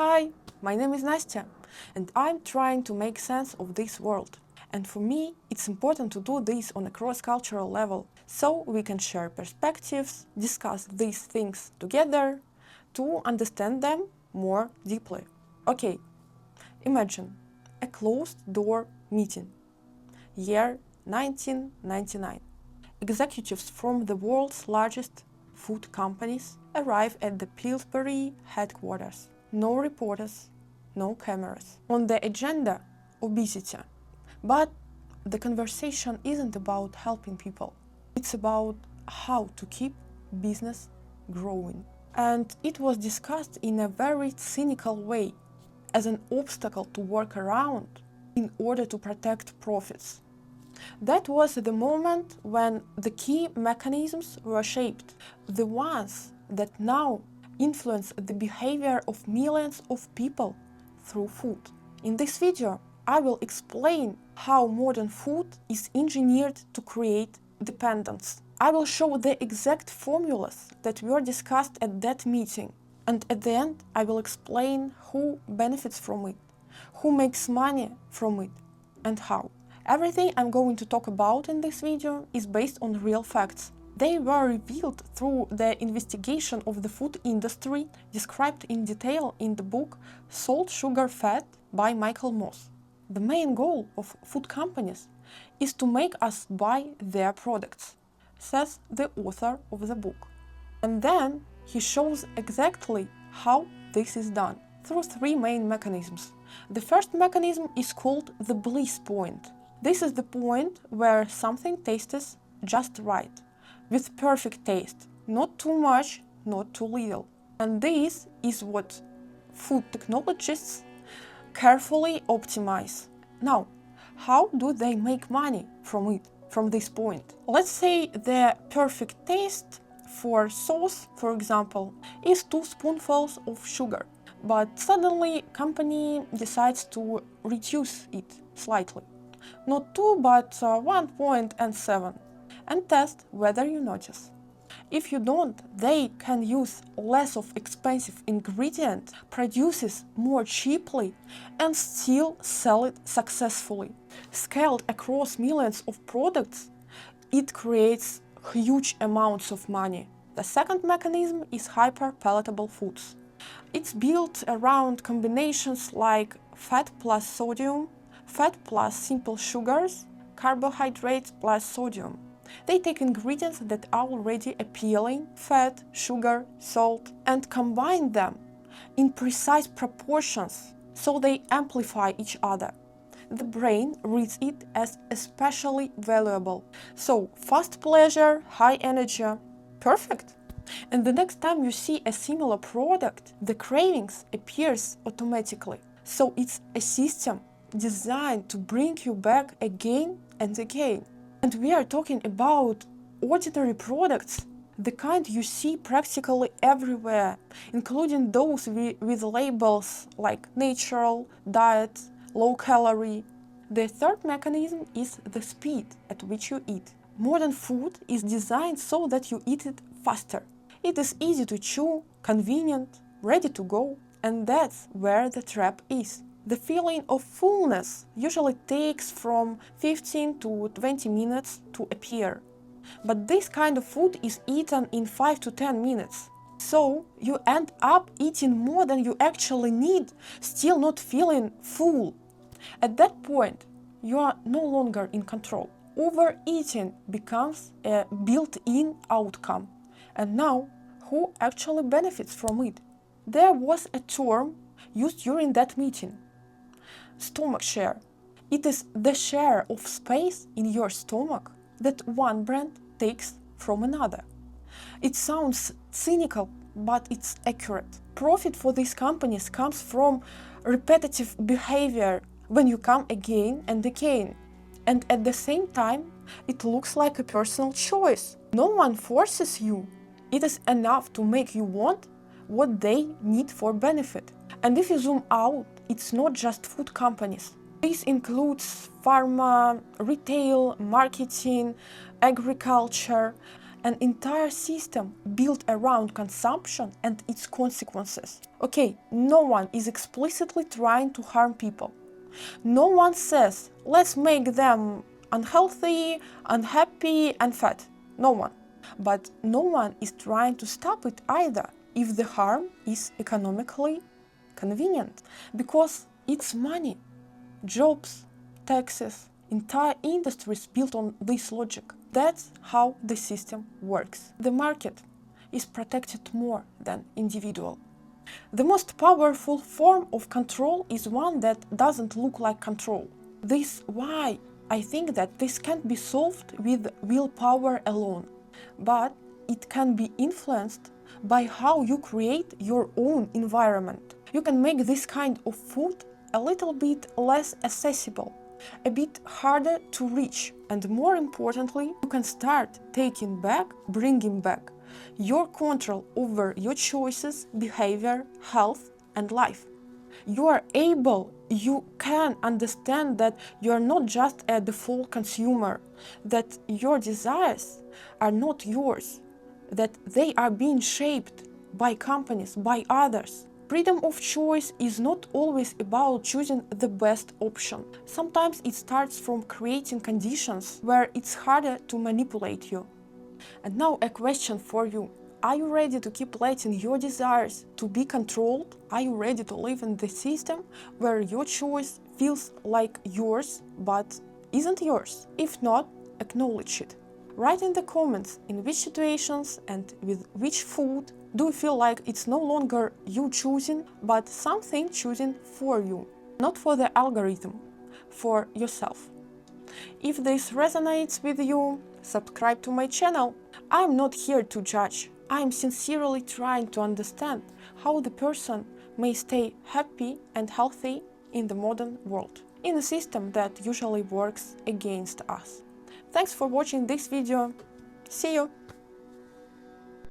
Hi, my name is Nastya, and I'm trying to make sense of this world. And for me, it's important to do this on a cross-cultural level, so we can share perspectives, discuss these things together, to understand them more deeply. Okay, imagine a closed-door meeting, year 1999. Executives from the world's largest food companies arrive at the Pillsbury headquarters. No reporters, no cameras. On the agenda, obesity. But the conversation isn't about helping people. It's about how to keep business growing. And it was discussed in a very cynical way, as an obstacle to work around in order to protect profits. That was the moment when the key mechanisms were shaped, the ones that now influence the behavior of millions of people through food. In this video, I will explain how modern food is engineered to create dependence. I will show the exact formulas that were discussed at that meeting. And at the end, I will explain who benefits from it, who makes money from it, and how. Everything I'm going to talk about in this video is based on real facts. They were revealed through the investigation of the food industry described in detail in the book Salt, Sugar, Fat by Michael Moss. The main goal of food companies is to make us buy their products, says the author of the book. And then he shows exactly how this is done, through three main mechanisms. The first mechanism is called the bliss point. This is the point where something tastes just right, with perfect taste, not too much, not too little. And this is what food technologists carefully optimize. Now, how do they make money from it, from this point? Let's say the perfect taste for sauce, for example, is 2 spoonfuls of sugar, but suddenly company decides to reduce it slightly. Not 2, but 1.7, and test whether you notice. If you don't, they can use less of expensive ingredient, produces more cheaply, and still sell it successfully. Scaled across millions of products, it creates huge amounts of money. The second mechanism is hyper-palatable foods. It's built around combinations like fat plus sodium, fat plus simple sugars, carbohydrates plus sodium. They take ingredients that are already appealing, fat, sugar, salt, and combine them in precise proportions so they amplify each other. The brain reads it as especially valuable. So, fast pleasure, high energy, perfect. And the next time you see a similar product, the cravings appears automatically. So it's a system designed to bring you back again and again. And we are talking about ordinary products, the kind you see practically everywhere, including those with labels like natural, diet, low calorie. The third mechanism is the speed at which you eat. Modern food is designed so that you eat it faster. It is easy to chew, convenient, ready to go, and that's where the trap is. The feeling of fullness usually takes from 15 to 20 minutes to appear. But this kind of food is eaten in 5 to 10 minutes. So you end up eating more than you actually need, still not feeling full. At that point, you are no longer in control. Overeating becomes a built-in outcome. And now, who actually benefits from it? There was a term used during that meeting. Stomach share. It is the share of space in your stomach that one brand takes from another. It sounds cynical, but it's accurate. Profit for these companies comes from repetitive behavior when you come again and again. And at the same time, it looks like a personal choice. No one forces you. It is enough to make you want what they need for benefit. And if you zoom out, it's not just food companies. This includes pharma, retail, marketing, agriculture, an entire system built around consumption and its consequences. Okay, no one is explicitly trying to harm people. No one says, let's make them unhealthy, unhappy, and fat. No one. But no one is trying to stop it either if the harm is economically convenient, because it's money, jobs, taxes, entire industries built on this logic. That's how the system works. The market is protected more than individual. The most powerful form of control is one that doesn't look like control. This is why I think that this can't be solved with willpower alone, but it can be influenced by how you create your own environment. You can make this kind of food a little bit less accessible, a bit harder to reach, and more importantly, you can start bringing back your control over your choices, behavior, health, and life. You can understand that you are not just a default consumer, that your desires are not yours, that they are being shaped by companies, by others. Freedom of choice is not always about choosing the best option. Sometimes it starts from creating conditions where it's harder to manipulate you. And now a question for you. Are you ready to keep letting your desires to be controlled? Are you ready to live in the system where your choice feels like yours but isn't yours? If not, acknowledge it. Write in the comments in which situations and with which food do you feel like it's no longer you choosing, but something choosing for you. Not for the algorithm, for yourself. If this resonates with you, subscribe to my channel. I'm not here to judge. I'm sincerely trying to understand how the person may stay happy and healthy in the modern world, in a system that usually works against us. Thanks for watching this video. See you!